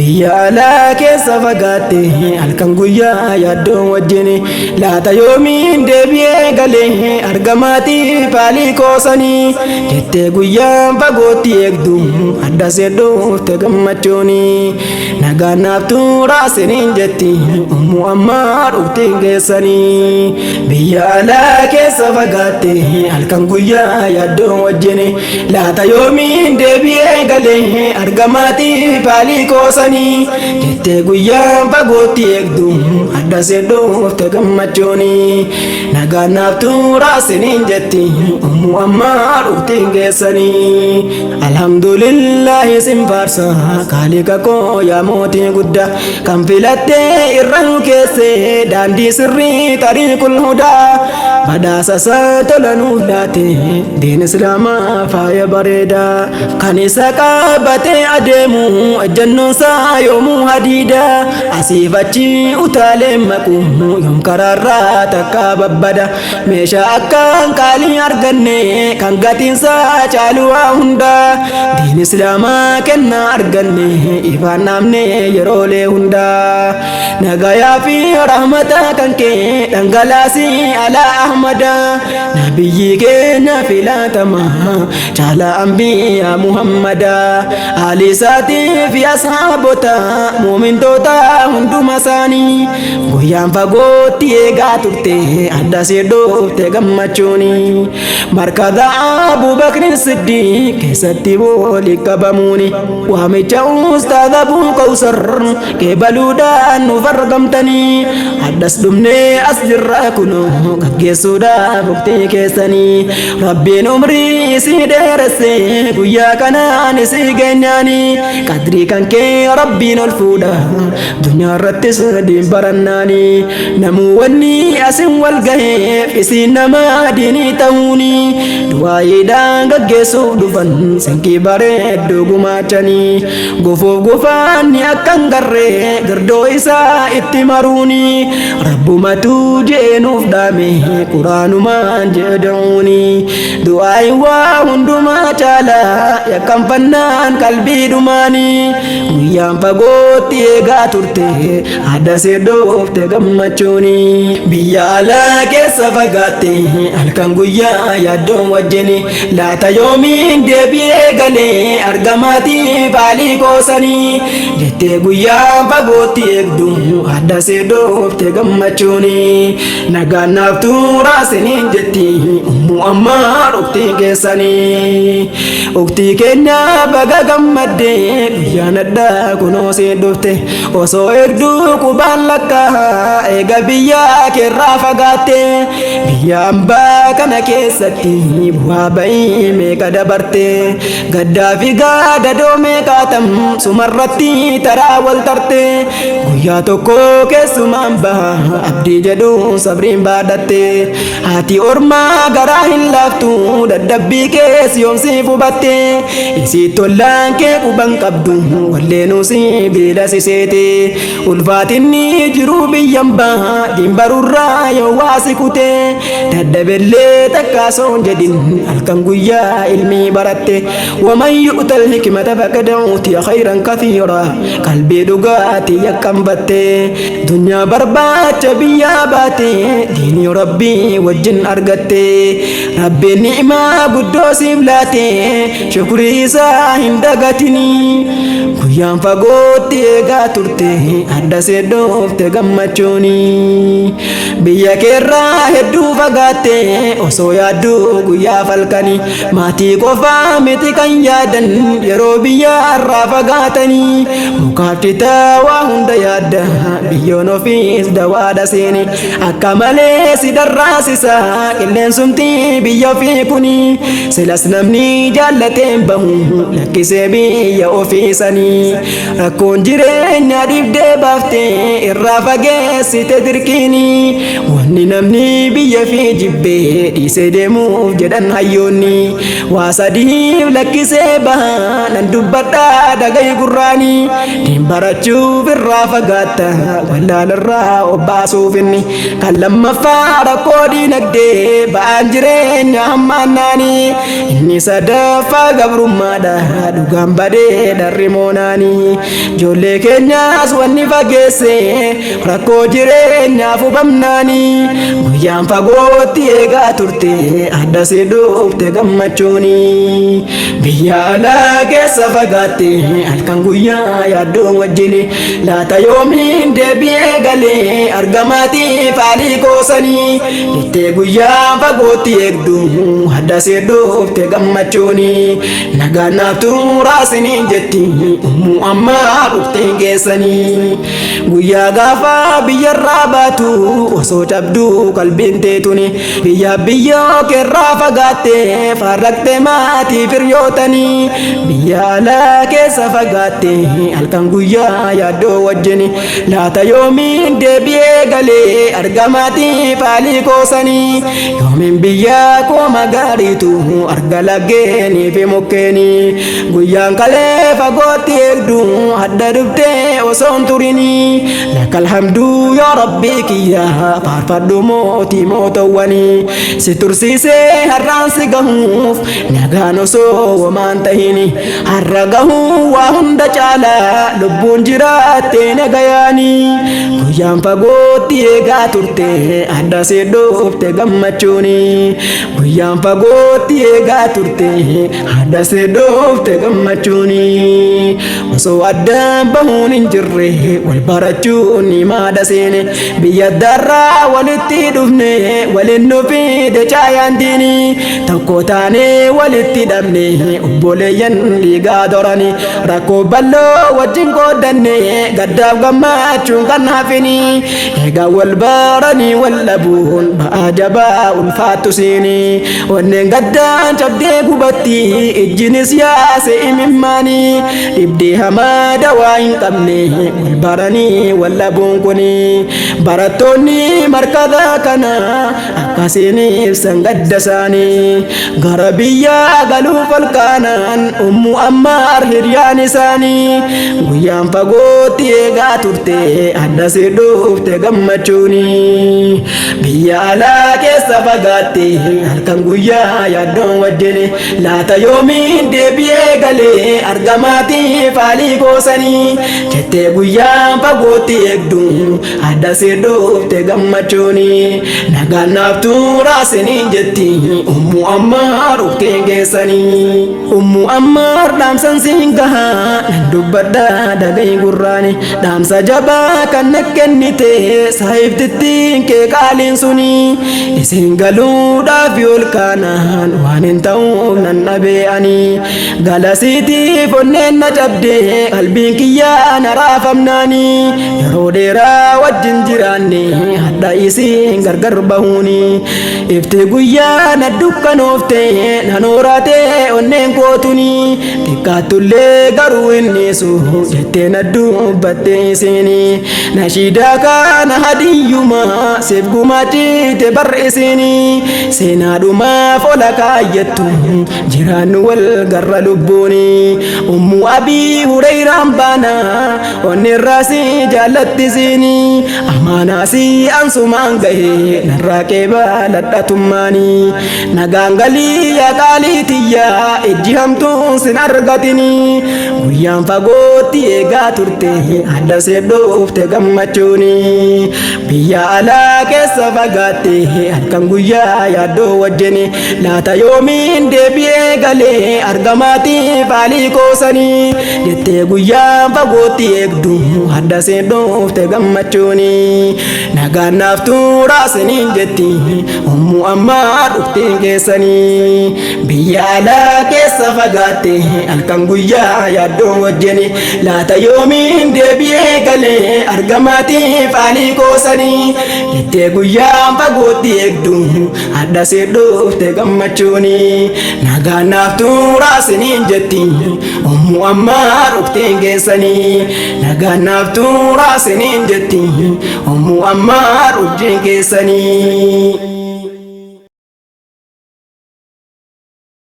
biyya alaa keessa fagaatte halkan guyyaa yaaddoo wajjini laata yoomiin deebi'ee galee argamaatii paalii koosanii jettee guyyaan fagootti eegdu adda seeddoofte gammachuuni nagaan naaf turaa siniin jetti ummu ammaa dhuftiin geessanii biyya alaa keessa fagaatte halkan guyyaa yaaddoo wajjini laata yoomiin deebi'ee galee argamaatii paalii koosanii jettee guyyaan fagootti eegdu adda seeddoofte gammachuuni nagaan naaf turaa siniin jetti ummu ammaa dhuftiin geessanii alhamdulillahi sin faarsa kaaliqa koo yaa mootii guddaa kan filattee irra nu keesse daandii sirrii tariiqul hudaa badhaasa isaa tola nuuf laate diin islaamaa faaya bareedaa kan isa qabatee adeemu ejjennoon isaa yoomuu hadiida asiif achi utaalee maqu yoom karaarraa takka babbada meeshaa akkaan qaalii arganne kan gatiinsaa caalu waa hunda diin islaamaa kennaa arganne ifaan naamne yeroolee hunda nagayaa fi rahmata kan kee dhangalaasii alaa ahmada nabiyyi keenya filatama caala anbiyaa muhammada ali isaatii fi ashaabota muumintoota hunduma isaanii guyyaan fagootti eegaa turte adda seeddoofte gammachuuni markada abubakrin siddiiq keessatti boolii qabamuuni waamicha ustaadha abuu kawsar qeebaluudhaan nuuf argamtanii addas dhumnee as jirra kunoo gaggeessuudhaaf waqtii keessanii rabbiin umrii isii dheeresse guyyaa kanaan isii geenyaanii qadrii kan kee rabbiin ol fuudha dunyaa irrattis diin barannaanii namuu wanni asin wal gaheef isiin nama diinii ta'uuni du'aayiidhaan gaggeessuuf dhufan sinkii bareedduu gumaachanii gufuuf gufaanni akkan garree girdoo isaa itti maruuni rabbumatu jeenuuf dhaame quraanumaan jedhuuni du'aayi waa hundumaa caala yakkanfannaan qalbii dhumaanii guyyaan fagootti eegaa turte adda seeddoofte gammachuuni biyya alaa keessa fagaatte halkan guyyaa yaaddoon wajjini laata yoomiin deebi'ee galee argamaatii paalii koosanii jettee guyyaa fagootti eegdu adda seeddoofte gammachuuni nagaan naaf turaa siniin jetti ummu ammaa dhuftiin geessanii uktii keenya baga gammadde guyyaan addaa kunoo seeddoofte osoo eegduu qubaan lakkaa eega biyyaa keerraa fagaatte biyya ambaa kana keessatti bu'aa ba'ii meeqa dabarte gaddaa fi gaadadoo meeqaatam sumarratti taraa wal tarte guyyaa tokko keessumaan baha abdii jedhu sabriin baadhatte haati ormaa garaa hin laaftu dadhabbii kees yoomsii fubatte isii tollaan kee quban qabdu walleenuusi beela siseete ulfaatinni jiruu biyyan baha dimbarurraa yoo waasi kute dadhabellee takkaasoon jedhin halkan guyyaa ilmii baratte waman yu'tal hikmata faqad uutiya khayran kathiira qalbii dhugaati yakkan batte dunyaa barbaacha biyyaa baate diinii rabbii wajjin argatte rabbiin ni'imaa guddoo siif laate shukrii isaa hin dagatini guyyaan fagootti eegaa turte adda seeddoofte gammachuuni biyya keerraa hedduu fagaatte osoo yaadduu guyyaa falkanii maatii qofaa miti kan yaadan yeroo biyya irraa fagaatanii mukaatti waa hunda yaadda biyyoon ofiis dawaadha seeni akka malee si darraasisa qilleensumti biyya ofii kuni silas namni jaallateen bahu lakkisee biyya ofiisanii rakkoon jireenya dhibdee baafte irraa fageessite dirqiini wanni namni biyya fi jibbee dhiisee deemuuf jedhan hayyoonni waa sadiif lakkisee baha nan dubbadhaa dhagahi gurraani niin barachuuf irraa fagaatta wallaalarraa obbaasuuf inni kan lammaffaa rakkoo diinagdee ba'aan jireenya hammaannaani inni sadaffaa gabrummaadha dhugaan badee dharri moonaani ijoollee keenyaas wanni fageesse rakkoo jireenyaaf hubamnaani guyyaan fagootti eegaa turte adda si dhufte gammachuuni biyya alaa keessa fagaatte halkan guyyaa yaaddoo wajjini laata yoomiin deebi'ee galee argamaatii faalii koosanii jettee guyyaa fagootti eegdu adda si dhufte gammachuuni nagaan naaf tuuraasiniin jetti ammaa dhufteen geessanii guyyaa gaafa biyyarraa baatu osoo cabduu qalbiin teetuni biyya keerraa fagaatte farraqte maatii firyootanii biyya alaa keessa fagaatte halkan guyyaa yaaddoo wajjini laata yoomiin deebi'ee galee argamaatii faalii koosanii yoomiin biyya koo magaariitu arga laggeenii fi mukkeenii guyyaan kalee fagootti eegdu adda dhuftee osoon turinii lakal hamduu yaa rabbii kiyya faarfadhu mootii mootowwanii si tursiisee har'aan si gahuuf nagaan osoo wamaan tahini har'a gahuu waa hunda caalaa lubbuun jiraattee nagayaanii guyyaan fagootti eegaa turte adda si dhufte gammachuuni guyyaan fagootti eegaa turte adda si dhufte gammachuuni osoo addaan bahuun hin jirre wal barachuun maada seene biyya darraa walitti dhufne waliin nufi dechaayaan diini tokko taane walitti dhabne obboleeyyan liigaa dorani rakkoo balloo wajjin qooddanne gaddaaf gammachuun kan hafini eegaa wal baranii wal dhabuun ba'aa jabaa ulfaattu siini onneen gaddaan cabdee gubatti ijjinis yaase imimmaani dhibdee hamaa dawaa hin qabne wal baranii wal dhabuun kuni barattoonni markada kana akkasiin ibsan gadda isaanii gara biyyaa galuuf ol kaanaan ammaar hiriyaan isaanii guyyaan fagootti eegaa turte adda si dhufte gammachuuni biyya alaa keessa fagaatte halkan guyyaa yaaddoon wajjini laata yoomiin deebi'ee galee argamaatii faalii koosanii jettee guyyaan fagootti eegdu adda si dhufte gammachuuni nagaan naaf tuuraasiniin jetti ammaar dhufteen geessanii ammaar dhaamsan siin gahaa nan dubbadhaa dhagahi gurraani dhaamsa jabaa kan na kennite saahiftittiin kee qaaliin suni isin galuudhaaf ol kaanaan waan hin ta'uuf nan dhabee'anii galasiitiif onneen na cabdee qalbiin kiyyaa na raafamnaanii yeroo dheeraa wajjin jiraanne hadda isiin gargar bahuuni ifti guyyaa na dukkanoofte na nooraate onneen kootuni xiqqaattullee garuu innisu jettee na dubbatte isiini nashiidaa kana hadiyyuma siif gumaachite barre isiini seenaadhumaaf ola kaayyattu jiraannu wal garra lubbuuni ummu abii hureyraan baana onnirraasi jaallatti isiini amaanaasi ansumaan gahe narraa qeebaa ladhatummaani nagaan galii yaa qaaliitiyyaa ijji hamtuun sin argatini guyyaan fagootti eegaa turte adda si dhufte gammachuuni biyya alaa keessa fagaatte halkan guyyaa yaaddoo wajjini laata yoomiin deebi'ee galee argamaatii faalii koosanii jettee guyyaan fagootti eegdu adda si dhufte gammachuuni nagaan naaf tuuraasiniin jetti ammaa dhufteen geessanii biyya alaa keessa fagaatte halkan guyyaa yaaddoo wajjini laata yoomiin deebi'ee galee argamaatii faalii koosanii jettee guyyaan fagootti eegdu adda si dhufte gammachuuni nagaan naaf tuuraasiniin jetti ammaa dhufteen geessanii nagaan naaf tuuraasiniin jetti ammaa dhufteen geessanii sanii.